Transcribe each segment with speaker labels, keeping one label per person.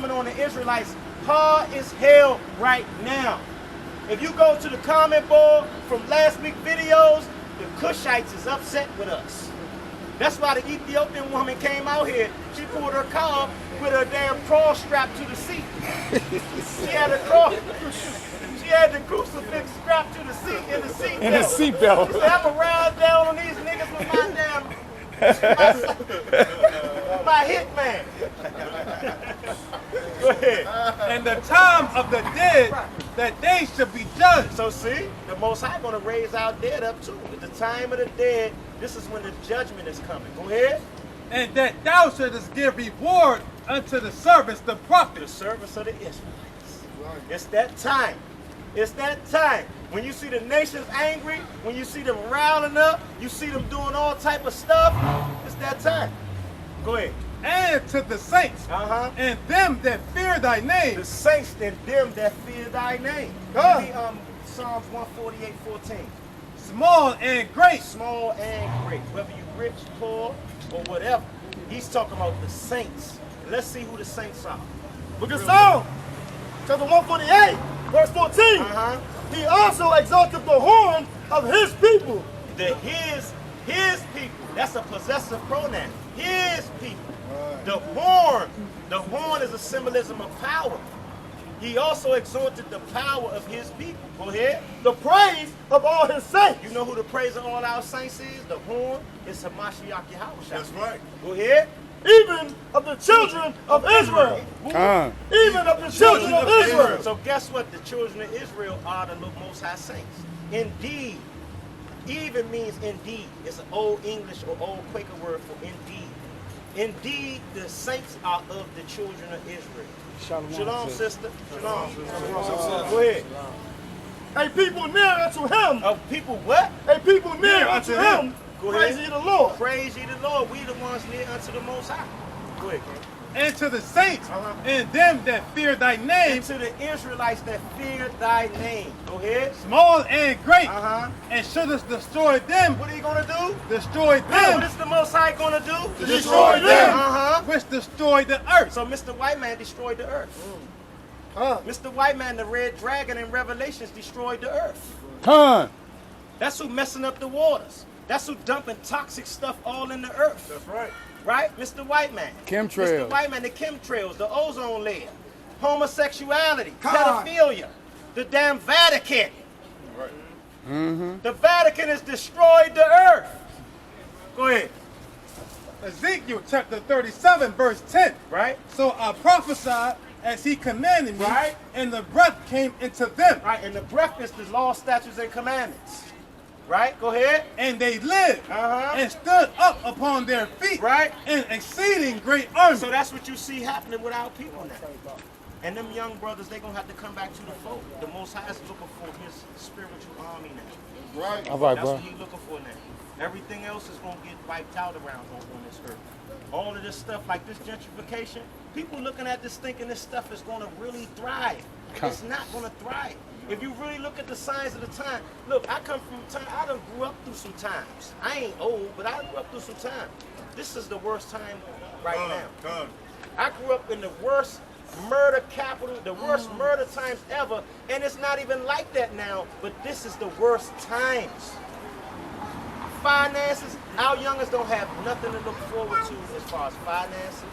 Speaker 1: coming on the Israelites hard as hell right now. If you go to the comment board from last week's videos, the Cushites is upset with us. That's why the Ethiopian woman came out here. She pulled her car with her damn cross strapped to the seat. She had a cross. She had the crucifix strapped to the seat in the seat
Speaker 2: In the seatbelt.
Speaker 1: She said, I'm going to ride down on these niggas with my damn, my hitman. Go ahead.
Speaker 3: And the time of the dead, that they should be judged.
Speaker 1: So see, the Most High going to raise our dead up too. At the time of the dead, this is when the judgment is coming. Go ahead.
Speaker 3: And that thou shouldest give reward unto the servants, the
Speaker 1: The
Speaker 3: prophets.
Speaker 1: servants of the Israelites. It's that time. It's that time. When you see the nations angry, when you see them riling up, you see them doing all type of stuff, it's that time. Go ahead.
Speaker 3: And to the saints,
Speaker 1: Uh-huh.
Speaker 3: and them that fear thy name.
Speaker 1: The saints and them that fear thy name.
Speaker 3: God.
Speaker 1: Give me, Psalms 148:14.
Speaker 3: Small and great.
Speaker 1: Small and great, whether you rich, poor, or whatever. He's talking about the saints. Let's see who the saints are.
Speaker 4: Book of Psalms, chapter 148, verse 14.
Speaker 1: Uh-huh.
Speaker 4: He also exalted the horn of his people.
Speaker 1: The his people. That's a possessive pronoun. His people. The horn is a symbolism of power. He also exalted the power of his people. Go ahead.
Speaker 4: The praise of all his saints.
Speaker 1: You know who the praise of all our saints is? The horn is Hamashiach Yahweh.
Speaker 4: That's right.
Speaker 1: Go ahead.
Speaker 4: Even of the children of Israel. Even of the children of Israel.
Speaker 1: So guess what? The children of Israel are the Most High saints. Indeed. Even means indeed. It's an old English or old Quaker word for indeed. Indeed, the saints are of the children of Israel. Shalom, sister. Shalom. Go ahead.
Speaker 4: A people near unto him.
Speaker 1: Of people what?
Speaker 4: A people near unto him.
Speaker 1: Go
Speaker 4: Praise
Speaker 1: ahead.
Speaker 4: ye the Lord.
Speaker 1: Praise ye the Lord. We the ones near unto the Most High. Go ahead, King.
Speaker 3: And to the saints,
Speaker 1: Uh-huh.
Speaker 3: and them that fear thy name.
Speaker 1: And to the Israelites that fear thy name. Go ahead.
Speaker 3: Small and great.
Speaker 1: Uh-huh.
Speaker 3: And shouldest destroy them.
Speaker 1: What are you going to do?
Speaker 3: Destroy
Speaker 1: What
Speaker 3: them.
Speaker 1: is the Most High going to do?
Speaker 4: Destroy them.
Speaker 1: Uh-huh.
Speaker 3: Which destroy the earth.
Speaker 1: So Mr. White Man destroyed the earth. Mr. White Man, the red dragon in Revelations, destroyed the earth. That's who messing up the waters. That's who dumping toxic stuff all in the earth.
Speaker 4: That's right.
Speaker 1: Right? Mr. White Man.
Speaker 2: Chemtrails.
Speaker 1: Mr. White Man, the chemtrails, the ozone layer, homosexuality, pedophilia, the damn Vatican.
Speaker 4: Right.
Speaker 1: The Vatican has destroyed the earth. Go ahead.
Speaker 3: Ezekiel chapter 37, verse 10.
Speaker 1: Right?
Speaker 3: So I prophesied as he commanded me,
Speaker 1: Right.
Speaker 3: and the breath came into them.
Speaker 1: Right, and the breath is the law, statutes, and commandments. Right? Go ahead.
Speaker 3: And they lived
Speaker 1: Uh-huh.
Speaker 3: and stood up upon their feet,
Speaker 1: Right.
Speaker 3: an exceeding great army.
Speaker 1: So that's what you see happening with our people now. And them young brothers, they're going to have to come back to the fold. The Most High is looking for his spiritual army now.
Speaker 4: Right.
Speaker 2: All right,
Speaker 1: That's
Speaker 2: bro.
Speaker 1: what he's looking for now. Everything else is going to get wiped out around on this earth. All of this stuff like this gentrification, people looking at this thinking this stuff is going to really thrive. It's not going to thrive. If you really look at the signs of the time, look, I come from a time, I done grew up through some times. I ain't old, but I grew up through some time. This is the worst time right now. I grew up in the worst murder capital, the worst murder times ever, and it's not even like that now, but this is the worst times. Finances, our youngers don't have nothing to look forward to as far as finances.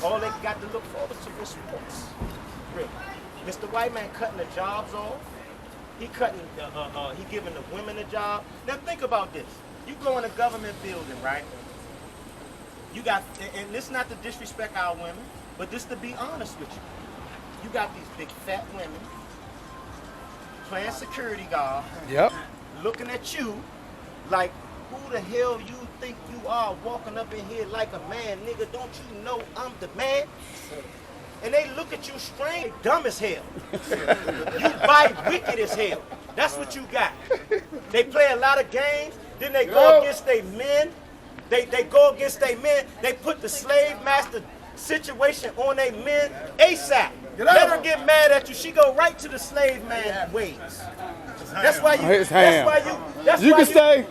Speaker 1: All they got to look forward to is sports. Really. Mr. White Man cutting the jobs off. He giving the women a job. Now think about this. You go in a government building, right? You got, and this not to disrespect our women, but this to be honest with you. You got these big fat women playing security guard, looking at you like, who the hell you think you are walking up in here like a man, nigga? Don't you know I'm the man? And they look at you strange, dumb as hell. You bite wicked as hell. That's what you got. They play a lot of games, then they go against their men. They go against their men. They put the slave master situation on their men ASAP. Let her get mad at you. She go right to the slave man ways. That's why you. That's why you. That's
Speaker 2: You
Speaker 1: why
Speaker 2: can stay.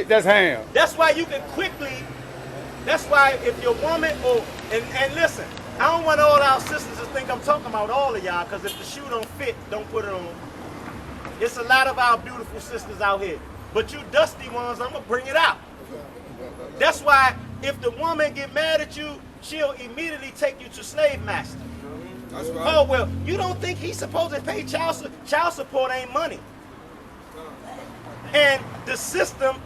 Speaker 2: That's ham.
Speaker 1: That's why you can quickly. That's why if your woman or And listen, I don't want all our sisters to think I'm talking about all of y'all, because if the shoe don't fit, don't put it on. It's a lot of our beautiful sisters out here. But you dusty ones, I'm going to bring it out. That's why if the woman get mad at you, she'll immediately take you to slave master.
Speaker 4: That's right.
Speaker 1: Oh, well, you don't think he's supposed to pay child support? Child support ain't money. And the system,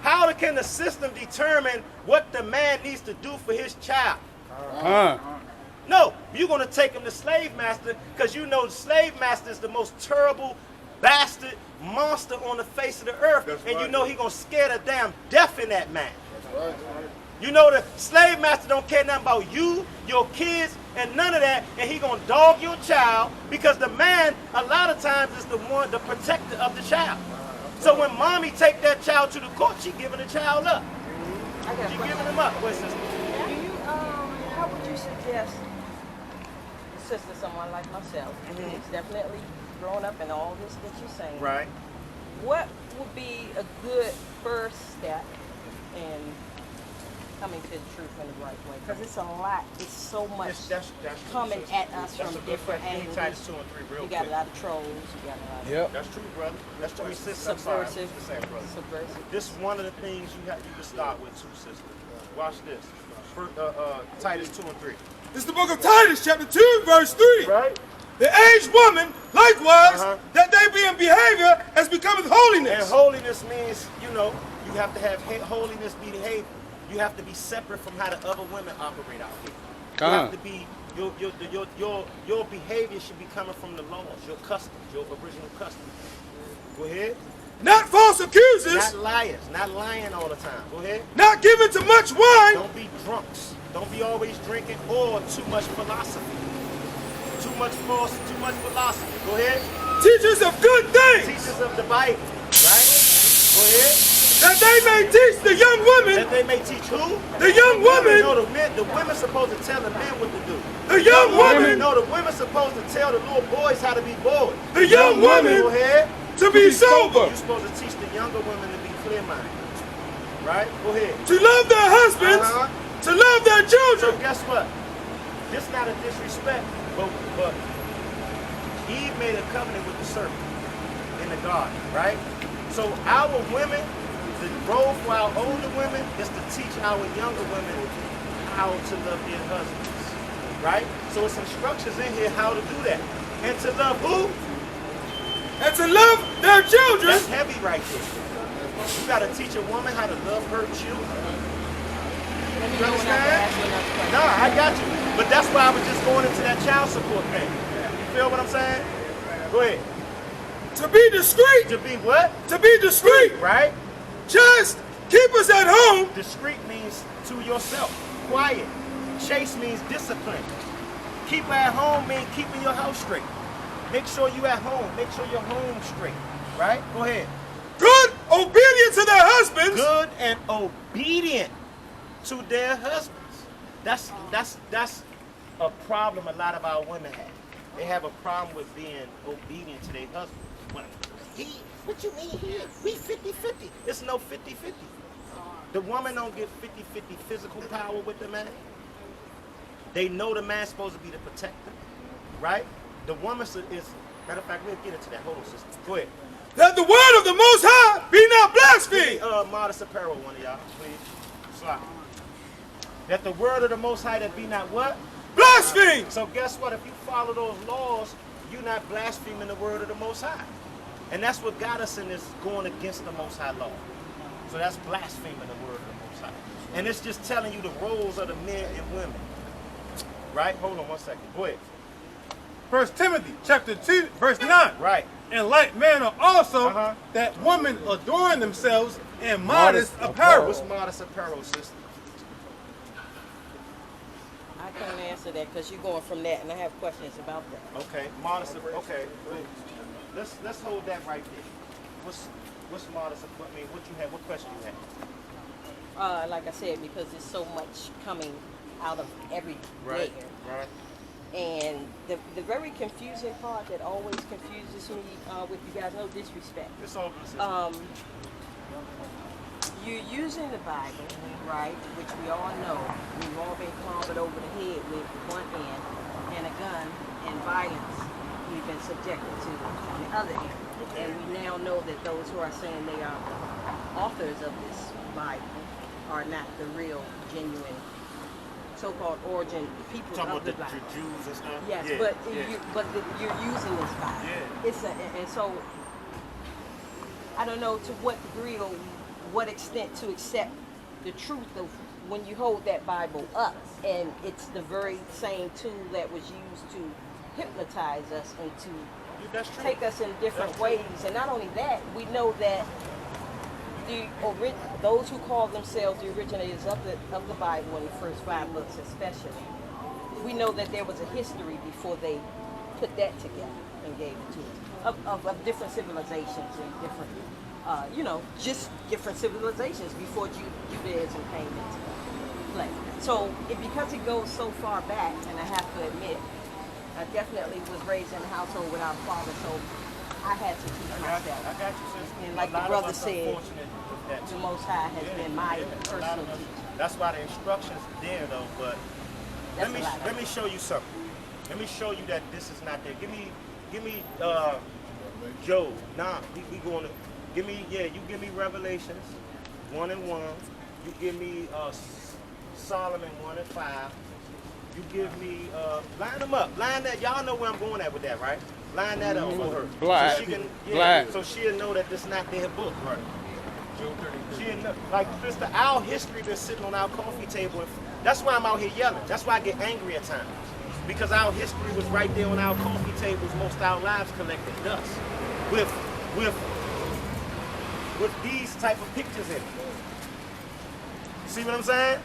Speaker 1: how can the system determine what the man needs to do for his child? No, you're going to take him to slave master because you know the slave master is the most terrible bastard monster on the face of the earth.
Speaker 4: That's
Speaker 1: and
Speaker 4: right.
Speaker 1: you know he going to scare the damn death in that man.
Speaker 4: That's right.
Speaker 1: You know the slave master don't care nothing about you, your kids, and none of that, and he gonna dog your child because the man a lot of times is the one, the protector of the child. So when mommy take that child to the court, she giving the child up. She giving him up. What's this?
Speaker 2: Do you, how would you suggest a sister, someone like myself, who's definitely grown up in all this that you're saying,
Speaker 1: Right.
Speaker 2: what would be a good first step in coming to the truth in the right way? Because it's a lot, it's so much
Speaker 1: That's
Speaker 2: coming
Speaker 1: true,
Speaker 2: at us
Speaker 1: that's
Speaker 2: from
Speaker 1: a good
Speaker 2: different
Speaker 1: question.
Speaker 2: angles.
Speaker 1: Titus 2 and 3 real
Speaker 2: You got
Speaker 1: quick.
Speaker 2: a lot of trolls, you got a lot of
Speaker 4: Yep.
Speaker 1: That's true, brother. That's true, sister. I'm sorry.
Speaker 2: subversive,
Speaker 1: I'm just saying, brother.
Speaker 2: subversive.
Speaker 1: This is one of the things you can start with too, sister. Watch this. Titus 2 and 3.
Speaker 4: This is the book of Titus, chapter 2, verse 3.
Speaker 1: Right?
Speaker 4: The aged woman, likewise,
Speaker 1: Uh-huh.
Speaker 4: that they be in behavior as becometh
Speaker 1: And
Speaker 4: holiness.
Speaker 1: holiness means, you know, you have to have holiness be behavior. You have to be separate from how the other women operate out here. You have to be your behavior should be coming from the laws, your customs, your original customs. Go ahead.
Speaker 4: Not false accusers,
Speaker 1: Not liars, not lying all the time. Go ahead.
Speaker 4: not given to much wine,
Speaker 1: Don't be drunks. Don't be always drinking or too much philosophy. Too much philosophy. Go ahead.
Speaker 4: teachers of good things,
Speaker 1: Teachers of the Bible, right? Go ahead.
Speaker 4: that they may teach the young women,
Speaker 1: That they may teach who?
Speaker 4: the young women,
Speaker 1: No, the women's supposed to tell the men what to do.
Speaker 4: the young women,
Speaker 1: No, the women's supposed to tell the little boys how to be boys.
Speaker 4: the young
Speaker 1: Go
Speaker 4: women
Speaker 1: ahead.
Speaker 4: to be sober,
Speaker 1: You're supposed to teach the younger women to be clear-minded. Right? Go ahead.
Speaker 4: to love their husbands,
Speaker 1: Uh-huh.
Speaker 4: to love their
Speaker 1: So
Speaker 4: children.
Speaker 1: guess what? This not a disrespect, but Eve made a covenant with the serpent in the garden, right? So our women, the role for our older women is to teach our younger women how to love their husbands, right? So it's instructions in here how to do that. And to love who?
Speaker 4: And to love their children.
Speaker 1: That's heavy right there. You gotta teach a woman how to love her children.
Speaker 2: Let me
Speaker 1: You
Speaker 2: know when I can
Speaker 1: understand?
Speaker 2: ask you another question.
Speaker 1: No, I got you. But that's why I was just going into that child support thing. You feel what I'm saying? Go ahead.
Speaker 4: To be discreet,
Speaker 1: To be what?
Speaker 4: to be discreet.
Speaker 1: Right?
Speaker 4: Just keep us at home.
Speaker 1: Discreet means to yourself. Quiet. Chase means discipline. Keep her at home means keeping your house straight. Make sure you at home. Make sure your home straight. Right? Go ahead.
Speaker 4: Good, obedient to their husbands.
Speaker 1: Good and obedient to their husbands. That's a problem a lot of our women have. They have a problem with being obedient to their husband. What you mean here? We 50-50. It's no 50-50. The woman don't get 50-50 physical power with the man. They know the man's supposed to be the protector, right? The woman is, matter of fact, we'll get into that. Hold on, sister. Go ahead.
Speaker 4: That the word of the Most High be not blasphemed.
Speaker 1: Modest apparel, one of y'all, please. Slide. That the word of the Most High that be not what?
Speaker 4: Blasphemed.
Speaker 1: So guess what? If you follow those laws, you're not blaspheming the word of the Most High. And that's what got us in this going against the Most High law. So that's blaspheming the word of the Most High. And it's just telling you the roles of the men and women. Right? Hold on one second. Go ahead.
Speaker 3: 1 Timothy chapter 2, verse 9.
Speaker 1: Right.
Speaker 3: In like manner also
Speaker 1: Uh-huh.
Speaker 3: that women adorn themselves in modest apparel.
Speaker 1: What's modest apparel, sister?
Speaker 2: I can't answer that because you're going from that, and I have questions about that.
Speaker 1: Okay. Modest. Okay. Let's hold that right there. What's modest? I mean, what you have? What question you have?
Speaker 2: Like I said, because there's so much coming out of everywhere.
Speaker 1: Right. Right.
Speaker 2: And the very confusing part that always confuses me with you guys, no disrespect.
Speaker 1: It's all good, sister.
Speaker 2: you're using the Bible, right, which we all know, we've all been clobbered over the head with one end, and a gun and violence we've been subjected to on the other end. And we now know that those who are saying they are the authors of this Bible are not the real, genuine, so-called origin people
Speaker 1: Talking
Speaker 2: of the
Speaker 1: about the
Speaker 2: Bible.
Speaker 1: Jews and stuff?
Speaker 2: Yes,
Speaker 1: Yeah,
Speaker 2: but
Speaker 1: yeah.
Speaker 2: you're using this Bible.
Speaker 1: Yeah.
Speaker 2: It's and so I don't know to what degree or what extent to accept the truth of when you hold that Bible up, and it's the very same tool that was used to hypnotize us and to
Speaker 1: That's true.
Speaker 2: take us in different ways. And not only that, we know that those who call themselves the originators of the Bible in the first 5 books especially, we know that there was a history before they put that together and gave it to us of different civilizations and different, just different civilizations before Judaism came into play. So because it goes so far back, and I have to admit, I definitely was raised in a household without a father, so I had to teach myself.
Speaker 1: I got you, sis.
Speaker 2: And like
Speaker 1: A
Speaker 2: the
Speaker 1: lot of
Speaker 2: brother
Speaker 1: us
Speaker 2: said,
Speaker 1: unfortunate with that
Speaker 2: the
Speaker 1: too.
Speaker 2: Most High has been my
Speaker 1: A lot
Speaker 2: personal
Speaker 1: of us.
Speaker 2: teacher.
Speaker 1: That's why the instructions there though, but
Speaker 2: That's a lot.
Speaker 1: let me show you something. Let me show you that this is not there. Give me Job. Nah, we going to give me you give me Revelations 1 and 1. You give me Solomon 1 and 5. You give me line them up. Line that, y'all know where I'm going at with that, right? Line that up for her.
Speaker 5: Black.
Speaker 1: So she can,
Speaker 5: Black.
Speaker 1: so she'll know that this is not their book. Right. She'll know, like sister, our history been sitting on our coffee table. That's why I'm out here yelling. That's why I get angry at times. Because our history was right there on our coffee tables, most of our lives collected dust. With these type of pictures in it. See what I'm saying?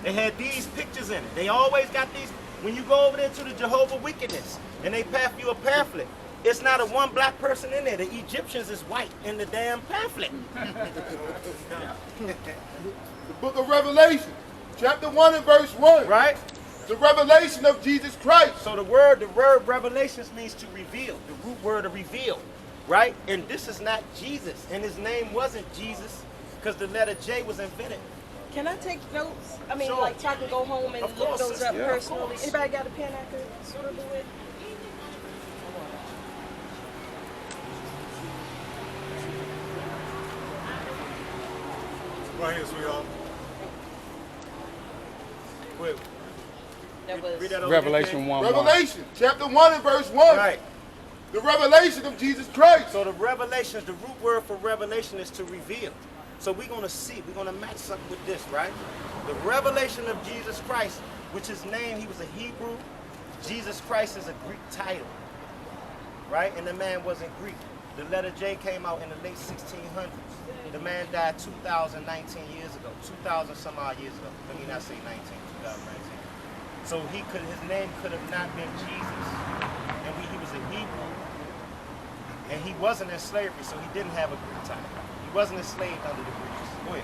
Speaker 1: They had these pictures in it. They always got these. When you go over there to the Jehovah Wickedness and they pass you a pamphlet, it's not a one black person in there. The Egyptians is white in the damn pamphlet.
Speaker 4: The book of Revelation, chapter 1 and verse 1.
Speaker 1: Right?
Speaker 4: The revelation of Jesus Christ.
Speaker 1: So the word revelations means to reveal. The root word of reveal. Right? And this is not Jesus. And his name wasn't Jesus because the letter J was invented.
Speaker 2: Can I take notes? I mean,
Speaker 1: Sure.
Speaker 2: like, so I can go home and
Speaker 1: Of
Speaker 2: look
Speaker 1: course,
Speaker 2: those
Speaker 1: sister.
Speaker 2: up
Speaker 1: Yeah, of
Speaker 2: personally.
Speaker 1: course.
Speaker 2: Anybody got a pen I could sort of do it?
Speaker 4: Right here, sweetheart.
Speaker 1: Wait,
Speaker 2: That was
Speaker 1: read that over
Speaker 5: Revelation
Speaker 1: again.
Speaker 5: 1:1.
Speaker 4: Revelation, chapter 1 and verse 1.
Speaker 1: Right.
Speaker 4: The revelation of Jesus Christ.
Speaker 1: So the revelations, the root word for revelation is to reveal. So we're going to see, we're going to match something with this, right? The revelation of Jesus Christ, which his name, he was a Hebrew. Jesus Christ is a Greek title, right? And the man wasn't Greek. The letter J came out in the late 1600s. The man died 2019 years ago, 2,000 some odd years ago. Let me not say 2019. So his name could have not been Jesus. And he was a Hebrew. And he wasn't in slavery, so he didn't have a Greek title. He wasn't enslaved under the Greeks. Go ahead.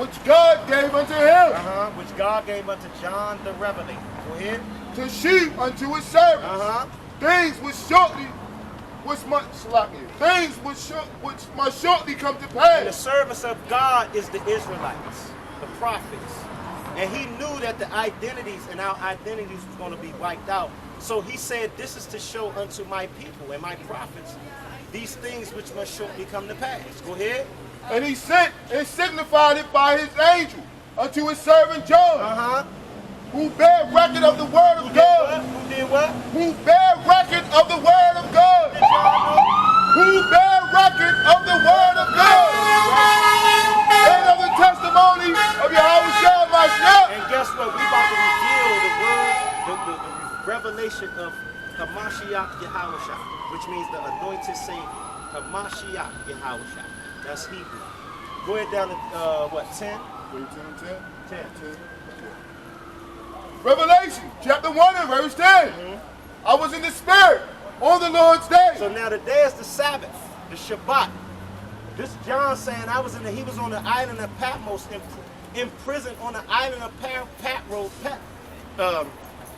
Speaker 4: Which God gave unto him
Speaker 1: Which God gave unto John the Revelator. Go ahead.
Speaker 4: to sheep unto his servants. Things which must shortly come to
Speaker 1: And the
Speaker 4: pass.
Speaker 1: service of God is the Israelites, the prophets. And he knew that the identities and our identities was going to be wiped out. So he said, this is to show unto my people and my prophets these things which must shortly come to pass. Go ahead.
Speaker 4: And he sent and signified it by his angel unto his servant John, who bare record of the word of God.
Speaker 1: Who did what?
Speaker 4: Who bare record of the word of God.
Speaker 1: Did y'all know?
Speaker 4: Who bear record of the word of God. And of the testimony of Yahweh Mashiach.
Speaker 1: And guess what? We about to reveal the word, the revelation of Hamashiach Yahweh, which means the anointed Savior. Hamashiach Yahweh. That's Hebrew. Go ahead down to 10? 10.
Speaker 4: Revelation chapter 1 and verse 10. I was in the spirit on the Lord's day.
Speaker 1: So now the day is the Sabbath, the Shabbat. This John saying he was on the island of Patmos, in prison on the island of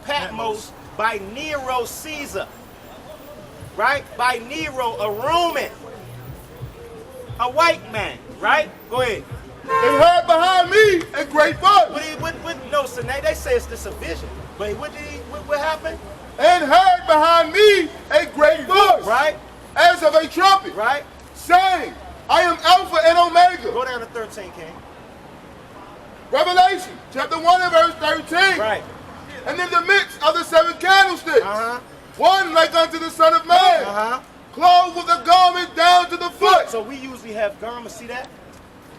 Speaker 1: Patmos by Nero Caesar. Right? By Nero, a Roman. A white man, right? Go ahead.
Speaker 4: And heard behind me a great voice.
Speaker 1: No, so now they say it's just a vision. But what happened?
Speaker 4: And heard behind me a great voice.
Speaker 1: Right?
Speaker 4: As of a trumpet.
Speaker 1: Right?
Speaker 4: Saying, I am Alpha and Omega.
Speaker 1: Go down to 13, King.
Speaker 4: Revelation, chapter 1 and verse 13.
Speaker 1: Right.
Speaker 4: And in the midst of the 7 candlesticks, one like unto the Son of Man, clothed with a garment down to the foot.
Speaker 1: So we usually have garments, see that?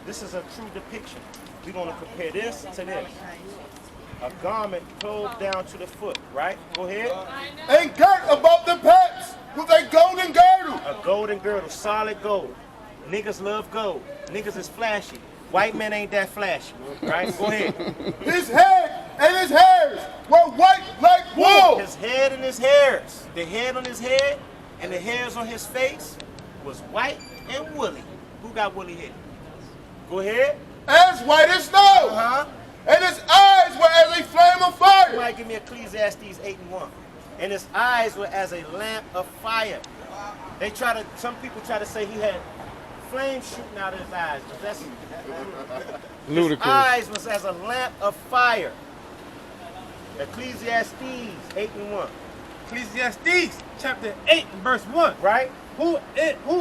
Speaker 1: This is a true depiction. We're going to compare this to this. A garment clothed down to the foot, right? Go ahead.
Speaker 4: And girt about the paps with a golden girdle.
Speaker 1: A golden girdle, solid gold. Niggas love gold. Niggas is flashy. White men ain't that flashy, right? Go ahead.
Speaker 4: His head and his hairs were white like wool.
Speaker 1: His head and his hairs. The head on his head and the hairs on his face was white and woolly. Who got woolly hair? Go ahead.
Speaker 4: As white as snow. And his eyes were as a flame of fire.
Speaker 1: Somebody give me Ecclesiastes 8 and 1. And his eyes were as a lamp of fire. Some people try to say he had flames shooting out of his eyes, but that's ludicrous. His eyes was as a lamp of fire. Ecclesiastes 8 and 1.
Speaker 3: Ecclesiastes chapter 8 verse 1.
Speaker 1: Right?
Speaker 3: Who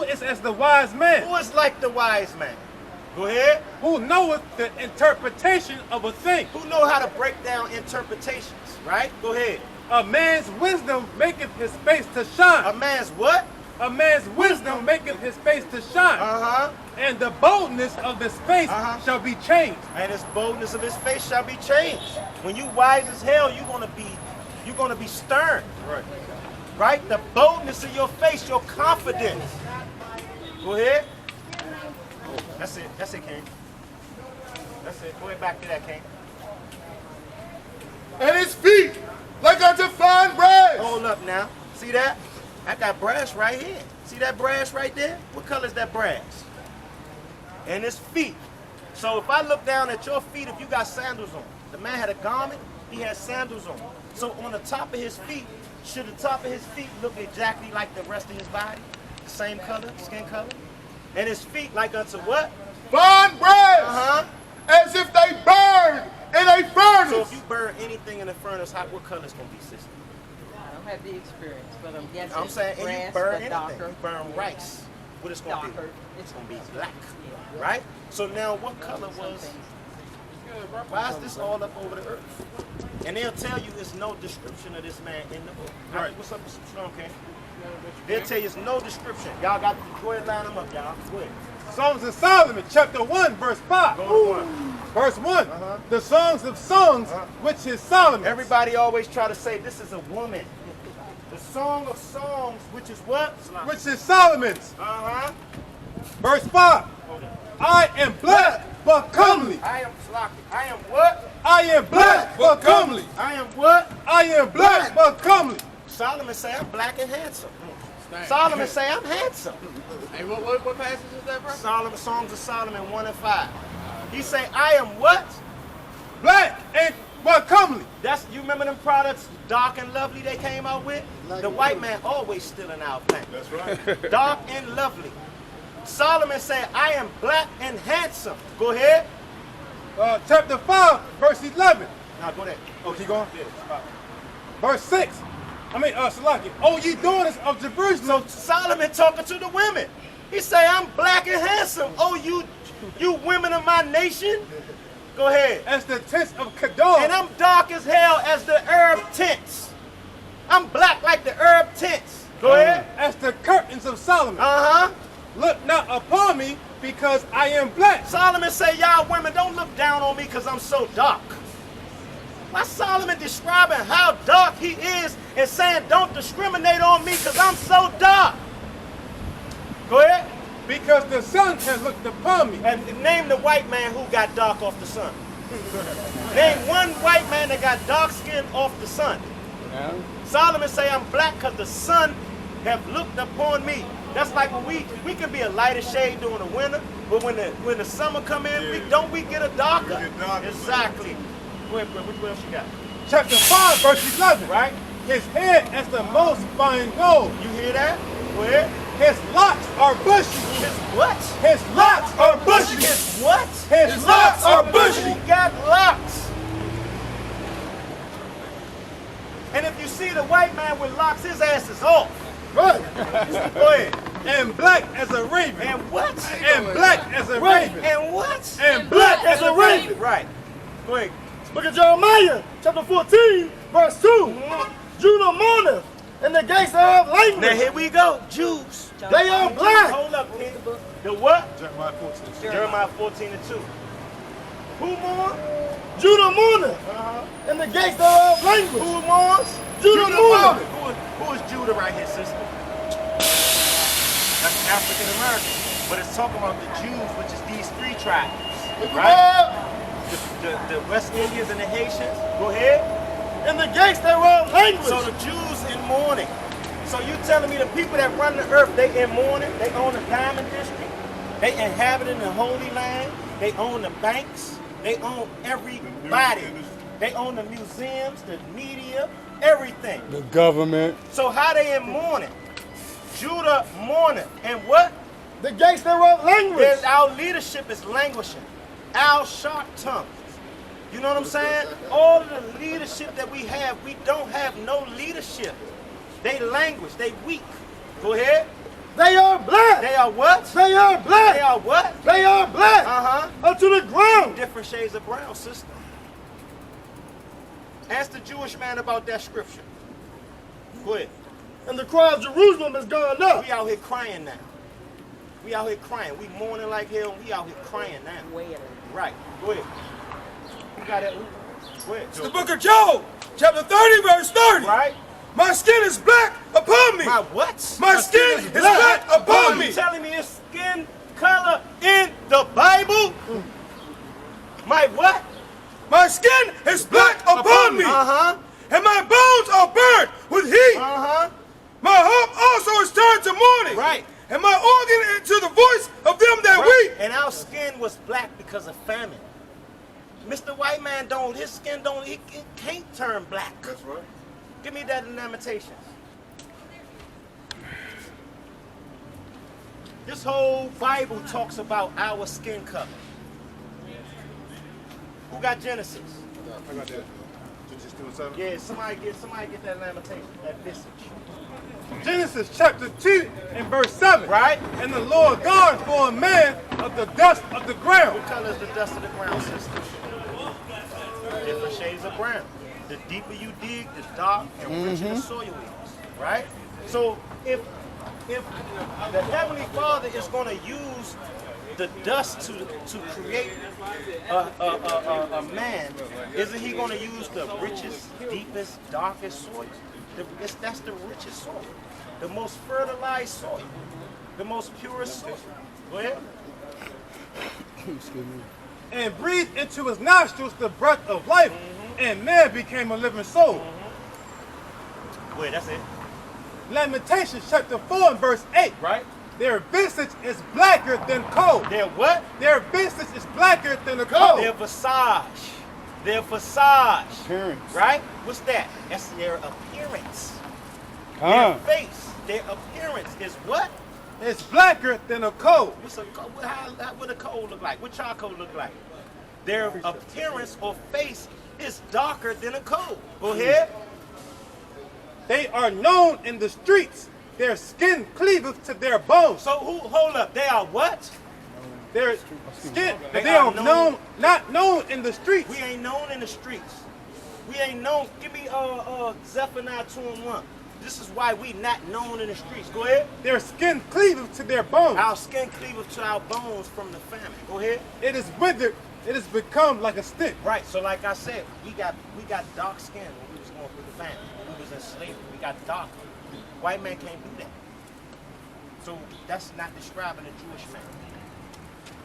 Speaker 3: is as the wise man?
Speaker 1: Who is like the wise man? Go ahead.
Speaker 3: Who knoweth the interpretation of a thing?
Speaker 1: Who know how to break down interpretations, right? Go ahead.
Speaker 3: A man's wisdom maketh his face to shine.
Speaker 1: A man's what?
Speaker 3: A man's wisdom maketh his face to shine. And the boldness of his face shall be changed.
Speaker 1: And his boldness of his face shall be changed. When you wise as hell, you're gonna be stern.
Speaker 3: Right.
Speaker 1: Right? The boldness of your face, your confidence. Go ahead. That's it. That's it, King. That's it. Go ahead back to that, King.
Speaker 4: And his feet like unto fine brass.
Speaker 1: Hold up now. See that? I got brass right here. See that brass right there? What color is that brass? And his feet. So if I look down at your feet, if you got sandals on, the man had a garment, he had sandals on. So on the top of his feet, should the top of his feet look exactly like the rest of his body? The same color, skin color? And his feet like unto what?
Speaker 4: Fine brass. As if they burned in a furnace.
Speaker 1: So if you burn anything in a furnace, what color is going to be, sister?
Speaker 2: I don't have the experience, but I'm guessing
Speaker 1: I'm saying,
Speaker 2: brass,
Speaker 1: and you burn
Speaker 2: but
Speaker 1: anything.
Speaker 2: darker.
Speaker 1: You burn rice. What it's going to be?
Speaker 2: Darker.
Speaker 1: It's going to be black, right? So now what color was, why is this all up over the earth? And they'll tell you there's no description of this man in the book. Right. What's up with some strong, King? They'll tell you there's no description. Y'all got to go ahead and line them up, y'all. Go ahead.
Speaker 3: Songs of Solomon, chapter 1, verse 5.
Speaker 1: Go to 1.
Speaker 3: Verse 1. The songs of songs, which is Solomon.
Speaker 1: Everybody always try to say this is a woman. The song of songs, which is what?
Speaker 3: Which is Solomon's. Verse 5. I am black but comely.
Speaker 1: I am sloppy. I am what?
Speaker 3: I am black but comely.
Speaker 1: I am what?
Speaker 3: I am black but comely.
Speaker 1: Solomon say I'm black and handsome. Solomon say I'm handsome.
Speaker 5: Hey, what passage is that, bro?
Speaker 1: Solomon, Songs of Solomon 1 and 5. He say I am what?
Speaker 3: Black and but comely.
Speaker 1: That's, you remember them products, Dark and Lovely, they came out with? The white man always stealing our thing.
Speaker 4: That's right.
Speaker 1: Dark and lovely. Solomon said, I am black and handsome. Go ahead.
Speaker 3: Chapter 5, verse 11.
Speaker 1: Now go there.
Speaker 3: Oh, keep going?
Speaker 1: Yeah,
Speaker 3: verse 6. Salaki. Oh, ye daughters of Jerusalem.
Speaker 1: So Solomon talking to the women. He say, I'm black and handsome. Oh, you women of my nation. Go ahead.
Speaker 3: As the tents of Kedar.
Speaker 1: And I'm dark as hell as the herb tents. I'm black like the herb tents. Go ahead.
Speaker 3: As the curtains of Solomon. Look not upon me because I am black.
Speaker 1: Solomon say, y'all women, don't look down on me because I'm so dark. Why Solomon describing how dark he is and saying don't discriminate on me because I'm so dark? Go ahead.
Speaker 3: Because the sun has looked upon me.
Speaker 1: And name the white man who got dark off the sun. Name one white man that got dark skin off the sun. Yeah. Solomon say I'm black because the sun have looked upon me. That's like when we can be a lighter shade during the winter, but when the summer come in, don't we get a darker? Exactly. Go ahead, what else you got?
Speaker 3: Chapter 5, verse 11.
Speaker 1: Right?
Speaker 3: His head as the most fine gold.
Speaker 1: You hear that? Go ahead.
Speaker 3: His locks are bushy.
Speaker 1: His what?
Speaker 3: His locks are bushy.
Speaker 1: His what?
Speaker 3: His locks are bushy.
Speaker 1: Who got locks? And if you see the white man with locks, his ass is off.
Speaker 4: Right.
Speaker 1: Go ahead.
Speaker 3: And black as a raven.
Speaker 1: And what?
Speaker 3: And black as a raven.
Speaker 1: And what?
Speaker 3: And black as a raven.
Speaker 1: Right. Go ahead.
Speaker 6: Book of Jeremiah, chapter 14, verse 2. Judah mourneth, and the gates thereof
Speaker 1: Now
Speaker 6: languish.
Speaker 1: here we go. Jews.
Speaker 6: They are black.
Speaker 1: Hold up, King. The what?
Speaker 3: Jeremiah 14.
Speaker 1: Jeremiah 14:2. Who mourns?
Speaker 6: Judah mourneth, and the gates thereof languish.
Speaker 1: Who mourns?
Speaker 6: Judah mourneth.
Speaker 1: Who is Judah right here, sister? That's African American. But it's talking about the Jews, which is these three tribes. Right? The West Indians and the Haitians. Go ahead.
Speaker 6: And the gates thereof languish.
Speaker 1: So the Jews in mourning. So you telling me the people that run the earth, they in mourning? They own the Diamond District. They inhabit the Holy Land. They own the banks. They own everybody. They own the museums, the media, everything.
Speaker 4: The government.
Speaker 1: So how they in mourning? Judah mourning. And what?
Speaker 6: The gates thereof languish.
Speaker 1: Our leadership is languishing. Our sharp tongue. You know what I'm saying? All of the leadership that we don't have no leadership. They languish. They weak. Go ahead.
Speaker 6: They are black.
Speaker 1: They are what?
Speaker 6: They are black.
Speaker 1: They are what?
Speaker 6: They are black. Unto the ground.
Speaker 1: Different shades of brown, sister. Ask the Jewish man about that scripture. Go ahead.
Speaker 6: And the cry of Jerusalem has gone up.
Speaker 1: We out here crying now. We out here crying. We mourning like hell. We out here crying now. Right. Go ahead. You got that? Go ahead.
Speaker 7: It's the book of Job, chapter 30, verse 30.
Speaker 1: Right.
Speaker 7: My skin is black upon me.
Speaker 1: My what?
Speaker 7: My skin is black upon me.
Speaker 1: You telling me it's skin color in the Bible? My what?
Speaker 7: My skin is black upon me. And my bones are burned with heat. My hope also is turned to mourning.
Speaker 1: Right.
Speaker 7: And my organ into the voice of them that weep.
Speaker 1: And our skin was black because of famine. Mr. White Man his skin it can't turn black.
Speaker 4: That's right.
Speaker 1: Give me that in Lamentations. This whole Bible talks about our skin color. Who got Genesis?
Speaker 4: I got that. Genesis 2:7.
Speaker 1: Yeah, somebody get that Lamentation, that visage.
Speaker 3: Genesis chapter 2 and verse 7.
Speaker 1: Right?
Speaker 3: And the Lord God formed man of the dust of the ground.
Speaker 1: What color is the dust of the ground, sister? Different shades of brown. The deeper you dig, the dark and richer the soil is. Right? So if the Heavenly Father is going to use the dust to create a man, isn't he going to use the richest, deepest, darkest soil? That's the richest soil, the most fertilized soil, the most purest soil. Go ahead.
Speaker 4: Excuse me.
Speaker 3: And breathed into his nostrils the breath of life, and man became a living soul.
Speaker 1: Wait, that's it.
Speaker 3: Lamentations chapter 4 and verse 8.
Speaker 1: Right?
Speaker 3: Their visage is blacker than coal.
Speaker 1: Their what?
Speaker 3: Their visage is blacker than the coal.
Speaker 1: Their visage. Their visage.
Speaker 4: Appearance.
Speaker 1: Right? What's that? That's their appearance. Their face. Their appearance is what?
Speaker 3: It's blacker than a coal.
Speaker 1: What's a coal? What a coal look like? What charcoal look like? Their appearance or face is darker than a coal. Go ahead.
Speaker 3: They are known in the streets. Their skin cleaveth to their bones.
Speaker 1: So hold up. They are what?
Speaker 3: Their skin,
Speaker 1: They
Speaker 3: they
Speaker 1: are
Speaker 3: are not known in the streets.
Speaker 1: We ain't known in the streets. We ain't known. Give me Zephaniah 2:1. This is why we not known in the streets. Go ahead.
Speaker 3: Their skin cleaveth to their bones.
Speaker 1: Our skin cleaveth to our bones from the famine. Go ahead.
Speaker 3: It is withered. It has become like a stick.
Speaker 1: Right. So like I said, we got dark skin when we was going through the famine. We was in slavery. We got darker. White man can't do that. So that's not describing a Jewish man.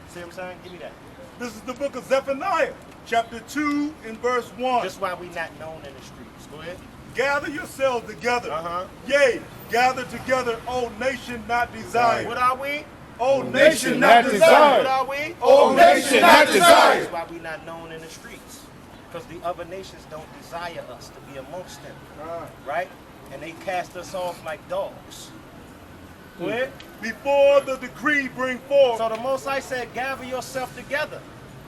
Speaker 1: See what I'm saying? Give me that.
Speaker 7: This is the book of Zephaniah, chapter 2 and verse 1.
Speaker 1: That's why we not known in the streets. Go ahead.
Speaker 7: Gather yourselves together. Yea, gather together, O nation not desired.
Speaker 1: What are we?
Speaker 7: O
Speaker 4: Nation not desired.
Speaker 1: What are we?
Speaker 7: O nation not desired.
Speaker 1: That's why we not known in the streets. Because the other nations don't desire us to be amongst them. Right? And they cast us off like dogs. Go ahead.
Speaker 7: Before the decree bring forth.
Speaker 1: So the Most High said, gather yourself together,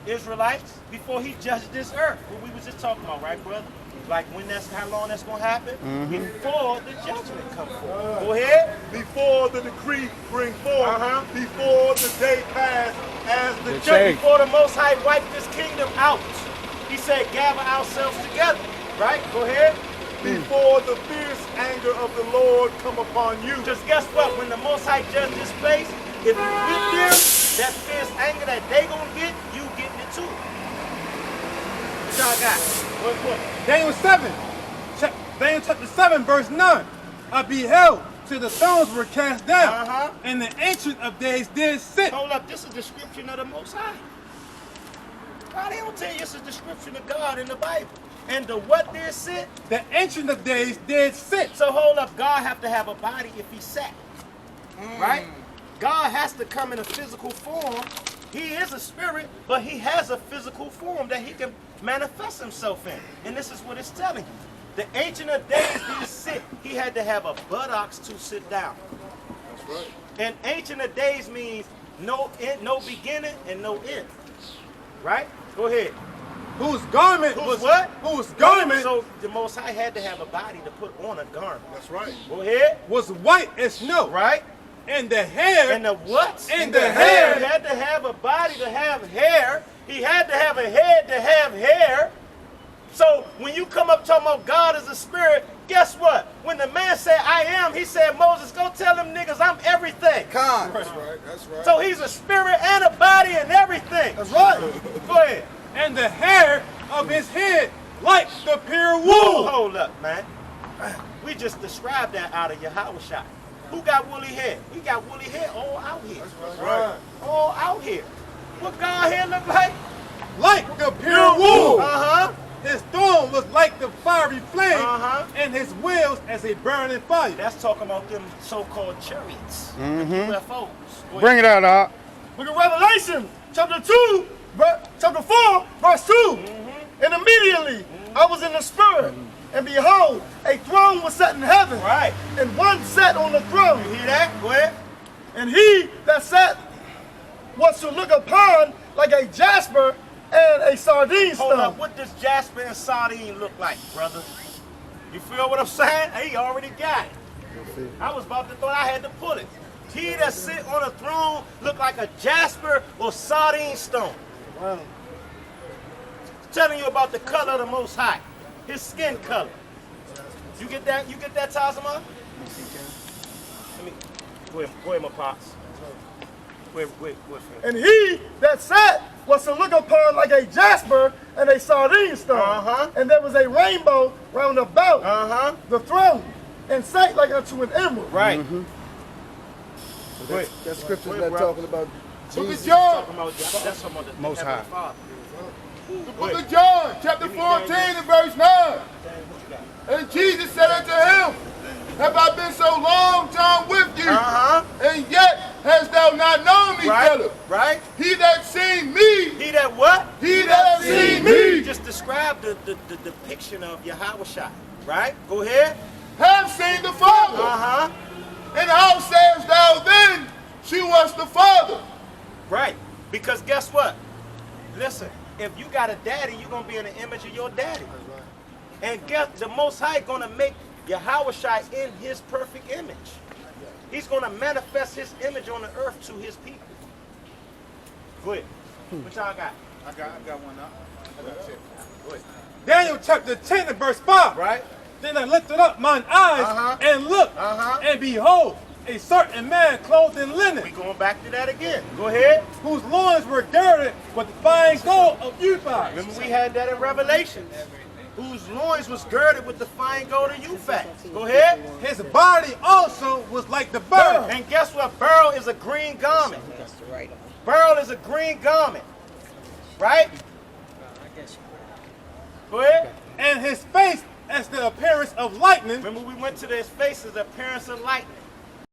Speaker 1: Israelites, before he judged this earth. What we was just talking about, right, brother? Like how long that's going to happen? Before the judgment comes forth. Go ahead.
Speaker 7: Before the decree bring forth. Before the day pass as the
Speaker 1: Just
Speaker 7: change.
Speaker 1: before the Most High wiped this kingdom out, he said, gather ourselves together. Right? Go ahead.
Speaker 7: Before the fierce anger of the Lord come upon you.
Speaker 1: Just guess what? When the Most High judge this place, if you with them, that fierce anger that they gonna get, you getting it too. What y'all got? What?
Speaker 3: Daniel 7, Daniel chapter 7, verse 9. I beheld till the thrones were cast down, and the Ancient of Days did sit.
Speaker 1: Hold up, this is a description of the Most High. God, they don't tell you it's a description of God in the Bible. And the what did sit?
Speaker 3: The Ancient of Days did sit.
Speaker 1: So hold up, God have to have a body if he sat. Right? God has to come in a physical form. He is a spirit, but he has a physical form that he can manifest himself in. And this is what it's telling you. The Ancient of Days did sit. He had to have a buttocks to sit down.
Speaker 4: That's right.
Speaker 1: And Ancient of Days means no end, no beginning and no end. Right? Go ahead.
Speaker 3: Whose garment
Speaker 1: Whose
Speaker 3: was
Speaker 1: what?
Speaker 3: Whose garment
Speaker 1: So the Most High had to have a body to put on a garment.
Speaker 4: That's right.
Speaker 1: Go ahead.
Speaker 3: was white as snow.
Speaker 1: Right?
Speaker 3: And the hair
Speaker 1: And the what?
Speaker 3: And the hair.
Speaker 1: He had to have a body to have hair. He had to have a head to have hair. So when you come up talking about God as a spirit, guess what? When the man said, I am, he said, Moses, go tell them niggas I'm everything.
Speaker 4: That's right. That's right.
Speaker 1: So he's a spirit and a body and everything.
Speaker 6: That's right.
Speaker 1: Go ahead.
Speaker 3: and the hair of his head like the pure wool.
Speaker 1: Hold up, man. We just described that out of Yahweh. Who got woolly hair? We got woolly hair all out here.
Speaker 4: That's right.
Speaker 1: All out here. What God hair look like?
Speaker 3: Like the pure wool.
Speaker 1: Uh-huh.
Speaker 3: His throne was like the fiery flame,
Speaker 1: Uh-huh.
Speaker 3: and his wheels as a burning fire.
Speaker 1: That's talking about them so-called chariots. UFOs.
Speaker 8: Bring it out, Doc.
Speaker 6: Book of Revelation, chapter 4, verse 2. And immediately I was in the spirit, and behold, a throne was set in heaven,
Speaker 1: Right.
Speaker 6: and one sat on the throne.
Speaker 1: You hear that? Go ahead.
Speaker 6: And he that sat was to look upon like a jasper and a sardine
Speaker 1: Hold up.
Speaker 6: stone.
Speaker 1: What does Jasper and Sardine look like, brother? You feel what I'm saying? He already got it. I was about to thought I had to put it. He that sit on a throne look like a jasper or sardine stone.
Speaker 6: Wow.
Speaker 1: Telling you about the color of the Most High, his skin color. You get that? You get that, Tazama? Let me go ahead, my pops. Wait, friend.
Speaker 6: And he that sat was to look upon like a jasper and a sardine stone.
Speaker 1: Uh-huh.
Speaker 6: And there was a rainbow round about the throne, and sat like unto an emerald.
Speaker 1: Right.
Speaker 8: That scripture's
Speaker 1: Wait,
Speaker 8: not
Speaker 1: bro.
Speaker 8: talking about
Speaker 4: Book of
Speaker 8: Jesus.
Speaker 4: John.
Speaker 1: Talking about that's talking about the
Speaker 8: Most
Speaker 1: Heavenly
Speaker 8: High.
Speaker 1: Father.
Speaker 4: The book of John, chapter 14 and verse 9. And Jesus said unto him, have I been so long time with you, and yet hast thou not known me,
Speaker 1: Right.
Speaker 4: Philip?
Speaker 1: Right.
Speaker 4: He that seen me,
Speaker 1: He that what?
Speaker 4: he that seen me,
Speaker 1: Just describe the depiction of Yahweh. Right? Go ahead.
Speaker 4: have seen the Father.
Speaker 1: Uh-huh.
Speaker 4: And how sayest thou then, shew us the Father?
Speaker 1: Right. Because guess what? Listen, if you got a daddy, you're going to be in the image of your daddy. And guess the Most High going to make Yahweh in his perfect image. He's going to manifest his image on the earth to his people. Go ahead. What y'all got?
Speaker 5: I got one up.
Speaker 1: Go ahead.
Speaker 3: Daniel chapter 10 and verse 5.
Speaker 1: Right?
Speaker 3: Then I lifted up mine eyes and looked, and behold, a certain man clothed in linen,
Speaker 1: We going back to that again. Go ahead.
Speaker 3: whose loins were girded with fine gold of Uphaz.
Speaker 1: Remember we had that in Revelation. Whose loins was girded with the fine gold of Euphrates. Go ahead.
Speaker 3: His body also was like the bird.
Speaker 1: And guess what? Beryl is a green garment. Beryl is a green garment. Right? Go ahead.
Speaker 3: And his face as the appearance of lightning,
Speaker 1: Remember we went to his face as the appearance of lightning.